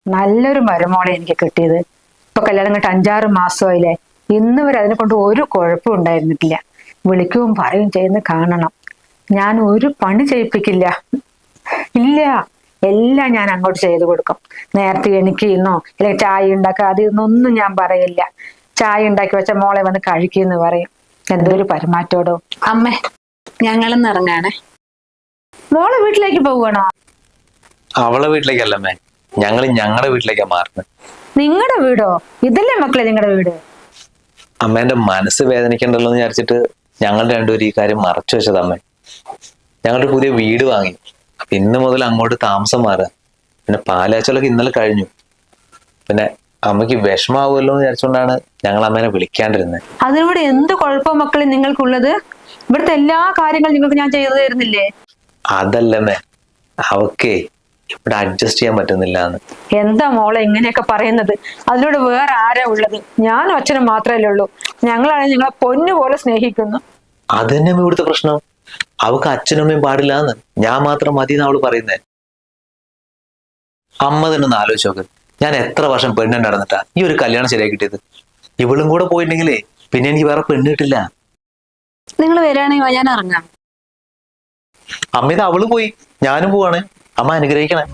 നല്ലൊരു മരുമോളെ എനിക്ക് കിട്ടിയത്. ഇപ്പൊ കല്യാണം കഴിഞ്ഞിട്ട് 5-6 മാസമായില്ലേ. ഇന്ന് വരെ അതിനെ കൊണ്ട് ഒരു കുഴപ്പം ഉണ്ടായിരുന്നിട്ടില്ല. വിളിക്കുകയും പറയും ചെയ്യുന്ന കാണണം. ഞാൻ ഒരു പണി ചെയ്യിപ്പിക്കില്ല, ഇല്ല. എല്ലാം ഞാൻ അങ്ങോട്ട് ചെയ്തു കൊടുക്കും. നേരത്തെ എണീക്കുന്നോ അല്ലെങ്കിൽ ചായ ഉണ്ടാക്കുക അത് ഇന്നൊന്നും ഞാൻ പറയില്ല. ചായ ഉണ്ടാക്കി വെച്ച മോളെ വന്ന് കഴിക്കുമെന്ന് പറയും. എന്തൊരു പെരുമാറ്റോടോ. അമ്മേ, ഞങ്ങളൊന്ന് ഇറങ്ങാണേ. മോളെ വീട്ടിലേക്ക് പോവുകയാണോ? അവളെ വീട്ടിലേക്കല്ലമ്മേ, ഞങ്ങളുടെ വീട്ടിലേക്കാ മാറുന്നത്. നിങ്ങളുടെ വീടോ? ഇതല്ലേ മക്കളെ നിങ്ങളുടെ വീട്? അമ്മേന്റെ മനസ്സ് വേദനിക്കണ്ടല്ലോ എന്ന് വിചാരിച്ചിട്ട് ഞങ്ങൾ രണ്ടുപേരും ഈ കാര്യം മറച്ചു വെച്ചത് അമ്മേ. ഞങ്ങളുടെ പുതിയ വീട് വാങ്ങി. അപ്പൊ ഇന്ന് മുതൽ അങ്ങോട്ട് താമസം മാറുക. പിന്നെ പാലാച്ചലൊക്കെ ഇന്നലെ കഴിഞ്ഞു. പിന്നെ അമ്മയ്ക്ക് വിഷമാവുമല്ലോ എന്ന് വിചാരിച്ചുകൊണ്ടാണ് ഞങ്ങൾ അമ്മേനെ വിളിക്കാണ്ടിരുന്നത്. അതിലൂടെ എന്ത് കുഴപ്പം മക്കളെ നിങ്ങൾക്കുള്ളത്? ഇവിടുത്തെ എല്ലാ കാര്യങ്ങളും നിങ്ങൾക്ക് ഞാൻ ചെയ്തു തരുന്നില്ലേ? അതല്ലമ്മേ, അവക്കേ ഇവിടെ അഡ്ജസ്റ്റ് ചെയ്യാൻ പറ്റുന്നില്ല എന്ന്. എന്താ മോളെ ഇങ്ങനെയൊക്കെ പറയുന്നത്? അതിലൂടെ വേറെ ആരാ ഉള്ളത്? ഞാനും അച്ഛനും മാത്രമല്ലേ ഉള്ളൂ. ഞങ്ങളാണെങ്കിൽ നിങ്ങളെ പൊന്നുപോലെ സ്നേഹിക്കുന്നു. അത് തന്നെ ഇവിടുത്തെ പ്രശ്നം. അവക്ക് അച്ഛനും അമ്മയും പാടില്ല എന്ന്, ഞാൻ മാത്രം മതി എന്ന് അവള് പറയുന്നേ. അമ്മ തന്നെ ഒന്ന് ആലോചിച്ച് നോക്ക്. ഞാൻ എത്ര വർഷം പെണ്ണ് നടന്നിട്ടാ ഈ ഒരു കല്യാണം ശരിയായി കിട്ടിയത്. ഇവളും കൂടെ പോയിട്ടുണ്ടെങ്കിലേ പിന്നെ എനിക്ക് വേറെ പെണ്ണ് കിട്ടില്ല. നിങ്ങൾ വരികയാണെങ്കിൽ ഞാൻ ഇറങ്ങാം. അമ്മ ഇത് അവള് പോയി, ഞാനും പോവാണ്. അമ്മ അനുഗ്രഹിക്കണേ.